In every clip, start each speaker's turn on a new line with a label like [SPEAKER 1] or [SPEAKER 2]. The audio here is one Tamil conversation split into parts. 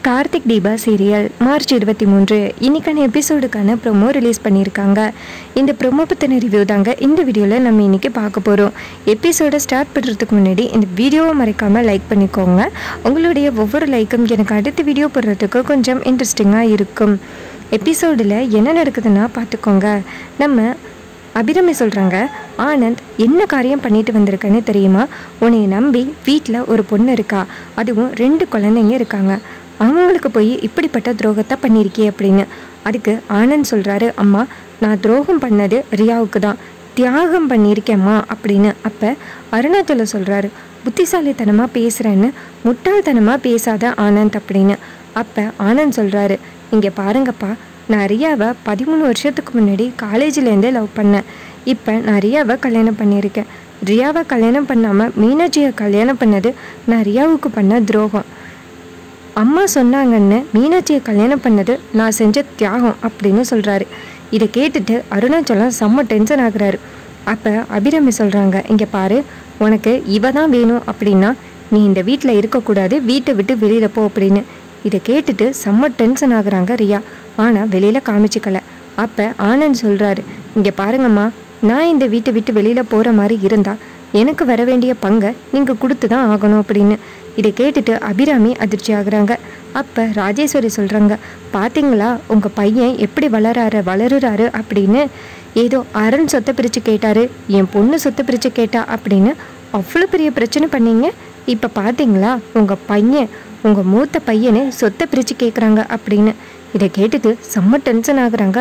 [SPEAKER 1] கார்த்திக் தீபா சீரியல் மார்ச் 23 இன்னைக்கான எபிசோடுக்கான ப்ரோமோ ரிலீஸ் பண்ணியிருக்காங்க. இந்த ப்ரோமோ பற்றின ரிவ்யூ தாங்க இந்த வீடியோவில் நம்ம இன்றைக்கி பார்க்க போகிறோம். எபிசோடை ஸ்டார்ட் பண்ணுறதுக்கு முன்னாடி இந்த வீடியோவை மறக்காமல் லைக் பண்ணிக்கோங்க. உங்களுடைய ஒவ்வொரு லைக்கும் எனக்கு அடுத்த வீடியோ போடுறதுக்கு கொஞ்சம் இன்ட்ரெஸ்டிங்காக இருக்கும். எபிசோடில் என்ன நடக்குதுன்னா பார்த்துக்கோங்க. நம்ம அபிராமி சொல்கிறாங்க, ஆனந்த் என்ன காரியம் பண்ணிட்டு வந்திருக்கேன்னு தெரியுமா? உன்னை நம்பி வீட்டில் ஒரு பொண்ணு இருக்கா, அதுவும் 2 குழந்தைங்க இருக்காங்க. அவங்களுக்கு போய் இப்படிப்பட்ட துரோகத்தை பண்ணியிருக்கே அப்படின்னு. அதுக்கு ஆனந்த் சொல்கிறாரு, அம்மா நான் துரோகம் பண்ணது ரியாவுக்கு தான், தியாகம் பண்ணியிருக்கேம்மா அப்படின்னு. அப்போ அருணாச்சலம் சொல்கிறாரு, புத்திசாலித்தனமாக பேசுகிறேன்னு முட்டாள்தனமாக பேசாத ஆனந்த் அப்படின்னு. அப்போ ஆனந்த் சொல்கிறாரு, இங்கே பாருங்கப்பா, நான் ரியாவை 13 வருஷத்துக்கு முன்னாடி காலேஜிலேருந்தே லவ் பண்ணேன். இப்போ நான் ரியாவை கல்யாணம் பண்ணியிருக்கேன். ரியாவை கல்யாணம் பண்ணாமல் மீனாட்சியை கல்யாணம் பண்ணது நான் ரியாவுக்கு பண்ண துரோகம். அம்மா சொன்னாங்கன்னு மீனாட்சியை கல்யாணம் பண்ணது நான் செஞ்ச தியாகம் அப்படின்னு சொல்கிறாரு. இதை கேட்டுட்டு அருணாச்சலம் செம்ம டென்ஷன் ஆகுறாரு. அப்போ அபிராமி சொல்கிறாங்க, இங்கே பாரு, உனக்கு இவ தான் வேணும் அப்படின்னா நீ இந்த வீட்டில் இருக்கக்கூடாது, வீட்டை விட்டு வெளியில் போ அப்படின்னு. இதை கேட்டுட்டு செம்ம டென்ஷன் ஆகுறாங்க ரியா. ஆனால் வெளியில் காமிச்சிக்கல. அப்போ ஆனந்த் சொல்கிறாரு, இங்கே பாருங்கம்மா, நான் இந்த வீட்டை விட்டு வெளியில் போகிற மாதிரி இருந்தால் எனக்கு வர வேண்டிய பங்கை நீங்கள் கொடுத்து தான் ஆகணும் அப்படின்னு. இதை கேட்டுட்டு அபிராமி அதிர்ச்சி ஆகுறாங்க. அப்போ ராஜேஸ்வரி சொல்கிறாங்க, பார்த்தீங்களா உங்கள் பையன் எப்படி வளருறாரு அப்படின்னு. ஏதோ அரண் சொத்தை பிரித்து கேட்டார், என் பொண்ணு சொத்தை பிரித்து கேட்டா அப்படின்னு அவ்வளோ பெரிய பிரச்சனை பண்ணீங்க. இப்போ பார்த்தீங்களா உங்கள் பையன், உங்கள் மூத்த பையனே சொத்தை பிரித்து கேட்குறாங்க அப்படின்னு. இதை கேட்டுட்டு செம்ம டென்ஷன் ஆகுறாங்க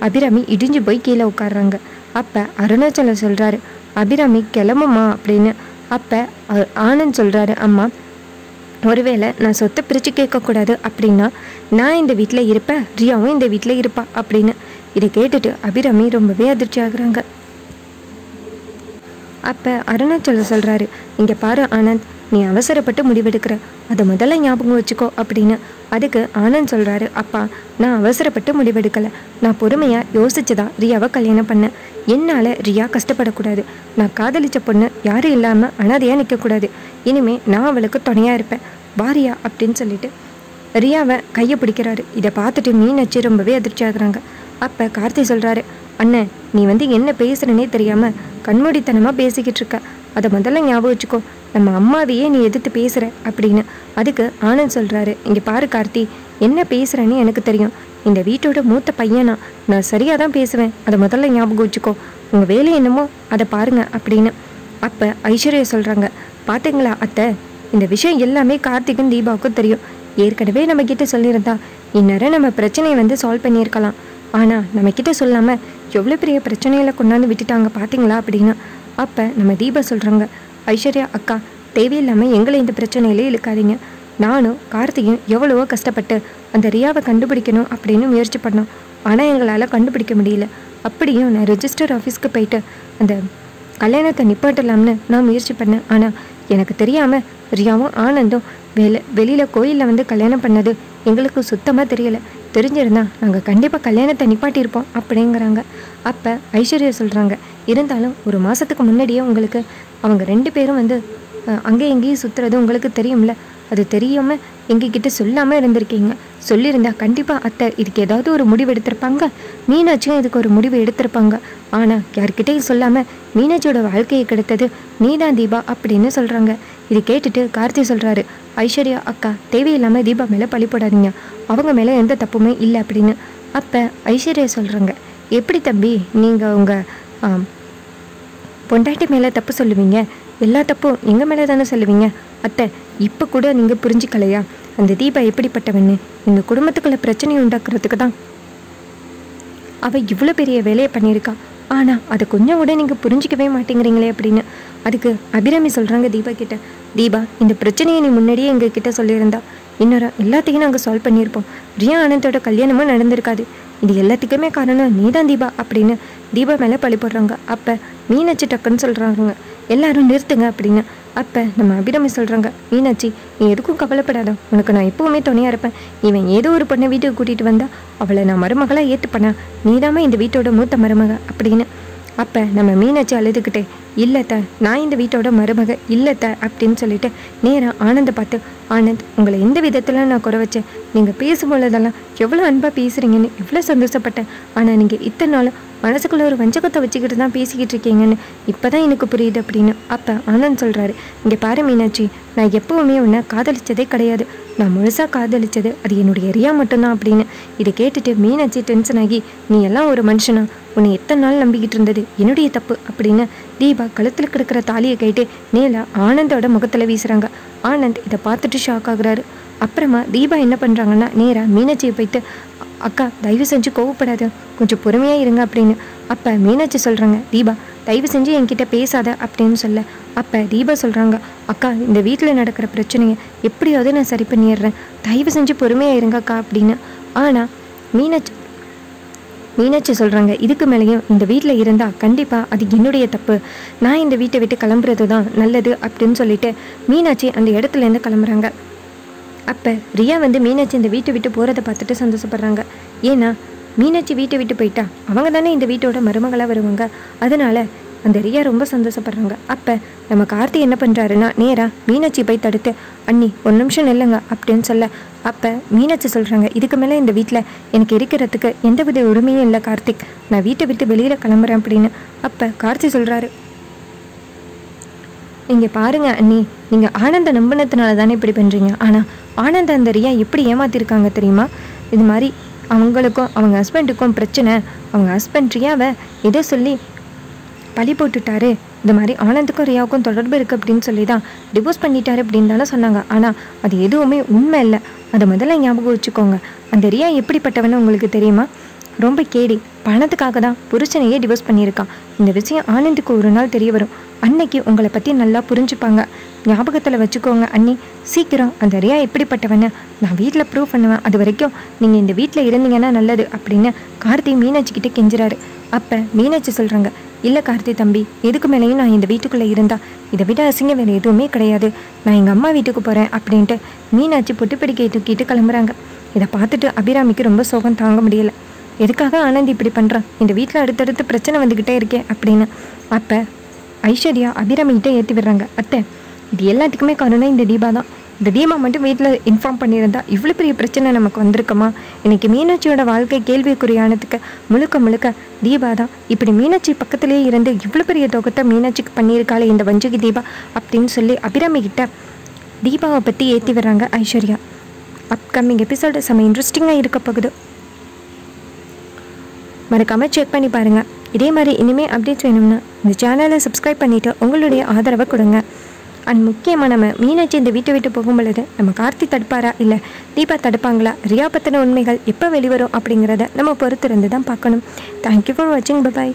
[SPEAKER 1] அபிராமி இடிஞ்சு போய் கீழே உட்காடுறாங்க. அப்போ அருணாச்சலம் சொல்கிறாரு, அபிராமி கிளம்புமா அப்படின்னு. அப்போ ஆனந்த் சொல்கிறாரு, அம்மா ஒருவேளை நான் சொத்தை பிரித்து கேட்கக்கூடாது அப்படின்னா நான் இந்த வீட்டில் இருப்பேன், ரியாவும் இந்த வீட்டில் இருப்பா அப்படின்னு. இதை கேட்டுட்டு அபிராமி ரொம்பவே அதிர்ச்சி ஆகுறாங்க. அப்போ அருணாச்சலம் சொல்கிறாரு, இங்கே பாரு ஆனந்த், நீ அவசரப்பட்டு முடிவெடுக்கிற, அதை முதல்ல ஞாபகம் வச்சுக்கோ அப்படின்னு. அதுக்கு ஆனந்த் சொல்கிறாரு, அப்பா நான் அவசரப்பட்டு முடிவெடுக்கலை, நான் பொறுமையாக யோசிச்சுதான் ரியாவை கல்யாணம் பண்ணேன். என்னால் ரியா கஷ்டப்படக்கூடாது, நான் காதலிச்ச பொண்ணு யாரும் இல்லாமல் அனாதையாக நிற்கக்கூடாது. இனிமேல் நான் அவளுக்கு துணையாக இருப்பேன், வாரியா அப்படின்னு சொல்லிட்டு ரியாவை கையை பிடிக்கிறாரு. இதை பார்த்துட்டு மீனாட்சி ரொம்பவே அதிர்ச்சி ஆகுறாங்க. அப்போ கார்த்தி சொல்கிறாரு, அண்ணன் நீ என்ன பேசுகிறனே தெரியாமல் கண்மூடித்தனமாக பேசிக்கிட்டு இருக்க, அதை முதல்ல ஞாபகம் வச்சுக்கோ, நம்ம அம்மாவையே நீ எதிர்த்து பேசுகிற அப்படின்னு. அதுக்கு ஆனந்த் சொல்கிறாரு, இங்கே பாரு கார்த்தி, என்ன பேசுகிறேன்னு எனக்கு தெரியும், இந்த வீட்டோட மூத்த பையனா, நான் சரியாக தான் பேசுவேன், அதை முதல்ல ஞாபகம் வச்சுக்கோ, உங்கள் வேலை என்னமோ அதை பாருங்க அப்படின்னு. அப்போ ஐஸ்வர்யா சொல்கிறாங்க, பார்த்தீங்களா அத்தை, இந்த விஷயம் எல்லாமே கார்த்திக்கும் தீபாவுக்கும் தெரியும். ஏற்கனவே நம்மக்கிட்ட சொல்லியிருந்தா இந்நேரம் நம்ம பிரச்சனையை சால்வ் பண்ணியிருக்கலாம். ஆனால் நம்மக்கிட்ட சொல்லாமல் எவ்வளோ பெரிய பிரச்சனையில் கொண்டாந்து விட்டுட்டாங்க பார்த்தீங்களா அப்படின்னு. அப்போ நம்ம தீபா சொல்கிறாங்க, ஐஸ்வர்யா அக்கா, தேவையில்லாமல் எங்களை இந்த பிரச்சனையிலே இழுக்காதீங்க. நானும் கார்த்தியும் எவ்வளவோ கஷ்டப்பட்டு அந்த ரியாவை கண்டுபிடிக்கணும் அப்படின்னு முயற்சி பண்ணோம். ஆனால் எங்களால் கண்டுபிடிக்க முடியல. அப்படியும் நான் ரெஜிஸ்டர் ஆஃபீஸ்க்கு போயிட்டு அந்த கல்யாணத்தை நிப்பாட்டலாம்னு நான் முயற்சி பண்ணேன். ஆனால் எனக்கு தெரியாமல் ரியாவும் ஆனந்தும் வெளியில் கோயிலில் கல்யாணம் பண்ணது எங்களுக்கு சுத்தமாக தெரியலை. தெரிஞ்சிருந்தா நாங்கள் கண்டிப்பாக கல்யாணத்தை நிப்பாட்டியிருப்போம் அப்படிங்கிறாங்க. அப்போ ஐஸ்வர்யா சொல்கிறாங்க, இருந்தாலும் ஒரு மாதத்துக்கு முன்னாடியே உங்களுக்கு அவங்க 2 பேரும் அங்கே எங்கேயும் சுற்றுறது உங்களுக்கு தெரியும்ல, அது தெரியாமல் எங்ககிட்ட சொல்லாமல் இருந்திருக்கீங்க. சொல்லியிருந்தா கண்டிப்பாக அத்தை இதுக்கு ஏதாவது ஒரு முடிவு எடுத்திருப்பாங்க, மீனாட்சியும் இதுக்கு ஒரு முடிவு எடுத்திருப்பாங்க. ஆனால் யார்கிட்டையும் சொல்லாமல் மீனாட்சியோட வாழ்க்கையை கெடுத்தது நீதான் தீபா அப்படின்னு சொல்கிறாங்க. இது கேட்டுட்டு கார்த்தி சொல்கிறாரு, ஐஸ்வர்யா அக்கா, தேவையில்லாமல் தீபா மேலே பழி போடாதீங்க, அவங்க மேலே எந்த தப்புமே இல்லை அப்படின்னு. அப்போ ஐஸ்வர்யா சொல்கிறாங்க, எப்படி தம்பி நீங்கள் உங்கள் பொண்டாட்டி மேலே தப்பு சொல்லுவீங்க, எல்லா தப்பும் எங்கள் மேலே தானே சொல்லுவீங்க. அத்தை இப்போ கூட நீங்கள் புரிஞ்சிக்கலையா, அந்த தீபா எப்படிப்பட்டவன்னு, இந்த குடும்பத்துக்குள்ள பிரச்சனை உண்டாக்குறதுக்கு தான் அவள் இவ்வளோ பெரிய வேலையை பண்ணியிருக்கா. ஆனால் அதை கொஞ்சம் கூட நீங்கள் புரிஞ்சிக்கவே மாட்டேங்கிறீங்களே அப்படின்னு. அதுக்கு அபிராமி சொல்கிறாங்க தீபா கிட்ட, தீபா இந்த பிரச்சனையை நீ முன்னாடியே எங்ககிட்ட சொல்லியிருந்தா இன்னொரு எல்லாத்தையும் நாங்கள் சால்வ் பண்ணியிருப்போம், ரியா ஆனந்தோட கல்யாணமும் நடந்திருக்காது, இது எல்லாத்துக்குமே காரணம் நீதான் தீபா அப்படின்னு தீபா மேலே பழி போடுறாங்க. அப்போ மீனாட்சி டக்குன்னு சொல்கிறாங்க, எல்லாரும் நிறுத்துங்க அப்படின்னு. அப்போ நம்ம அபிராமி சொல்கிறாங்க, மீனாட்சி நீ எதுக்கும் கவலைப்படாத, உனக்கு நான் எப்போவுமே துணையாக இருப்பேன். இவன் ஏதோ ஒரு பொண்ணை வீட்டுக்கு கூட்டிகிட்டு வந்தா அவளை நான் மருமகளாக ஏற்றுப்பண்ணா, நீதாம்மா இந்த வீட்டோட மூத்த மருமக அப்படின்னு. அப்போ நம்ம மீனாட்சி அழுதுகிட்டே, இல்லைத்த நான் இந்த வீட்டோட மருமக இல்லைத்த அப்படின்னு சொல்லிட்டு நேராக ஆனந்தை பார்த்து, ஆனந்த், உங்களை எந்த விதத்தில் நான் குறை வச்சேன்? நீங்கள் பேசும்பொழுதெல்லாம் எவ்வளோ அன்பாக பேசுகிறீங்கன்னு எவ்வளோ சந்தோஷப்பட்டேன். ஆனால் நீங்கள் இத்தனை நாள் மனசுக்குள்ளே ஒரு வஞ்சகத்தை வச்சுக்கிட்டு தான் பேசிக்கிட்டு இருக்கீங்கன்னு இப்போ தான் எனக்கு புரியுது அப்படின்னு அப்போ ஆனந்த் சொல்கிறாரு. இங்கே பாரு மீனாட்சி, நான் எப்போவுமே உன்னை காதலிச்சதே கிடையாது. நான் முழுசாக காதலிச்சது அது என்னுடைய ரியா மட்டும்தான் அப்படின்னு. இதை கேட்டுட்டு மீனாட்சி டென்ஷன் ஆகி, நீ எல்லாம் ஒரு மனுஷனா? உன்னை எத்தனை நாள் நம்பிக்கிட்டு இருந்தது என்னுடைய தப்பு அப்படின்னு தீபா கழுத்தில் கிடக்கிற தாலியை கேட்டு நேலா ஆனந்தோட முகத்தில் வீசுகிறாங்க. ஆனந்த் இதை பார்த்துட்டு ஷாக் ஆகுறாரு. அப்புறமா தீபா என்ன பண்ணுறாங்கன்னா நேராக மீனாட்சியை போய்ட்டு, அக்கா தயவு செஞ்சு கோவப்படாத, கொஞ்சம் பொறுமையாக இருங்க அப்படின்னு. அப்போ மீனாட்சி சொல்கிறாங்க, தீபா தயவு செஞ்சு என்கிட்ட பேசாத அப்படின்னு சொல்ல. அப்போ தீபா சொல்கிறாங்க, அக்கா இந்த வீட்டில் நடக்கிற பிரச்சனையை எப்படியாவது நான் சரி பண்ணிடுறேன், தயவு செஞ்சு பொறுமையாக இருங்க அக்கா அப்படின்னு. ஆனால் மீனாட்சி சொல்கிறாங்க, இதுக்கு மேலேயும் இந்த வீட்டில் இருந்தால் கண்டிப்பாக அது என்னுடைய தப்பு, நான் இந்த வீட்டை விட்டு கிளம்புறது தான் நல்லது அப்படின்னு சொல்லிட்டு மீனாட்சி அந்த இடத்துலேருந்து கிளம்புறாங்க. அப்போ ரியா மீனாட்சி இந்த வீட்டை விட்டு போகிறத பார்த்துட்டு சந்தோஷப்படுறாங்க. ஏன்னா மீனாட்சி வீட்டை விட்டு போயிட்டா அவங்க தானே இந்த வீட்டோட மருமகளாக வருவாங்க. அதனால் அந்த ரியா ரொம்ப சந்தோஷப்படுறாங்க. அப்போ நம்ம கார்த்தி என்ன பண்ணுறாருன்னா நேராக மீனாட்சி போய் தடுத்து, அண்ணி ஒரு நிமிஷம் நில்லுங்க அப்படின்னு சொல்ல. அப்போ மீனாட்சி சொல்கிறாங்க, இதுக்கு மேலே இந்த வீட்டில் எனக்கு இருக்கிறதுக்கு எந்தவித உரிமையும் இல்லை கார்த்திக், நான் வீட்டை விட்டு வெளியில் கிளம்புறேன் அப்படின்னு. அப்போ கார்த்தி சொல்கிறாரு, இங்கே பாருங்க அண்ணி, நீங்கள் ஆனந்த நம்பினதுனால தானே இப்படி பண்ணுறீங்க. ஆனால் ஆனந்த அந்த ரியா எப்படி ஏமாத்திருக்காங்க தெரியுமா? இது மாதிரி அவங்களுக்கும் அவங்க ஹஸ்பண்டுக்கும் பிரச்சனை, அவங்க ஹஸ்பண்ட் ரியாவை ஏதோ சொல்லி பழி போட்டுட்டாரு, இது மாதிரி ஆனந்துக்கும் ரியாவுக்கும் தொடர்பு இருக்குது அப்படின்னு சொல்லி தான் டிவோர்ஸ் பண்ணிட்டாரு அப்படின்னு தானே சொன்னாங்க. ஆனால் அது எதுவுமே உண்மை இல்லை, அதை முதல்ல ஞாபகம் வச்சுக்கோங்க. அந்த ரியா எப்படிப்பட்டவன்னு உங்களுக்கு தெரியுமா? ரொம்ப கேடி, பணத்துக்காக தான் புருஷனையே டிவோர்ஸ் பண்ணியிருக்கான். இந்த விஷயம் ஆனந்துக்கு ஒரு நாள் தெரிய வரும், அன்னைக்கு உங்களை பற்றி நல்லா புரிஞ்சுப்பாங்க, ஞாபகத்தில் வச்சுக்கோங்க அண்ணி. சீக்கிரம் அந்த ரியா எப்படிப்பட்டவன்னு நான் வீட்டில் ப்ரூவ் பண்ணுவேன், அது வரைக்கும் நீங்கள் இந்த வீட்டில் இருந்தீங்கன்னா நல்லது அப்படின்னு கார்த்தி மீனாட்சிக்கிட்ட கெஞ்சுறாரு. அப்போ மீனாட்சி சொல்கிறாங்க, இல்லை கார்த்தி தம்பி, எதுக்கு மேலேயும் நான் இந்த வீட்டுக்குள்ளே இருந்தால் இதை விட அசிங்கம் வேறு எதுவுமே கிடையாது, நான் எங்கள் அம்மா வீட்டுக்கு போகிறேன் அப்படின்ட்டு மீனாட்சி பொட்டுப்பிடிக்கை தூக்கிட்டு கிளம்புறாங்க. இதை பார்த்துட்டு அபிராமிக்கு ரொம்ப சோகம் தாங்க முடியலை. எதுக்காக ஆனந்த் இப்படி பண்ணுறான், இந்த வீட்டில் அடுத்தடுத்து பிரச்சனை வந்துக்கிட்டே இருக்கே அப்படின்னு. அப்போ ஐஸ்வர்யா அபிராமிகிட்ட ஏற்றி விடுறாங்க, அத்தை இது எல்லாத்துக்குமே காரணம் இந்த தீபா தான். இந்த தீபா மட்டும் வீட்டில் இன்ஃபார்ம் பண்ணியிருந்தா இவ்வளோ பெரிய பிரச்சனை நமக்கு வந்திருக்குமா? இன்றைக்கி மீனாட்சியோட வாழ்க்கை கேள்விக்குறியானதுக்கு முழுக்க முழுக்க தீபா தான். இப்படி மீனாட்சி பக்கத்துலேயே இருந்து இவ்வளோ பெரிய தொகத்தை மீனாட்சிக்கு பண்ணியிருக்காளே இந்த வஞ்சகி தீபா அப்படின்னு சொல்லி அபிராமிகிட்ட தீபாவை பற்றி ஏற்றி விடுறாங்க ஐஸ்வர்யா. அப்கமிங் எபிசோடு செம்ம இன்ட்ரெஸ்டிங்காக இருக்க போகுது, மறக்காமல் செக் பண்ணி பாருங்கள். இதே மாதிரி இனிமேல் அப்டேட்ஸ் வேணும்னா இந்த சேனலை சப்ஸ்கிரைப் பண்ணிவிட்டு உங்களுடைய ஆதரவை கொடுங்க. அண்ட் முக்கியமாக நம்ம மீனாட்சி இந்த வீட்டை விட்டு போகும் பொழுது நம்ம கார்த்தி தடுப்பாரா இல்லை தீபா தடுப்பாங்களா, ரியா பற்றின உண்மைகள் எப்போ வெளிவரும் அப்படிங்கிறத நம்ம பொறுத்திருந்து தான் பார்க்கணும். தேங்க்யூ ஃபார் வாட்சிங், பை.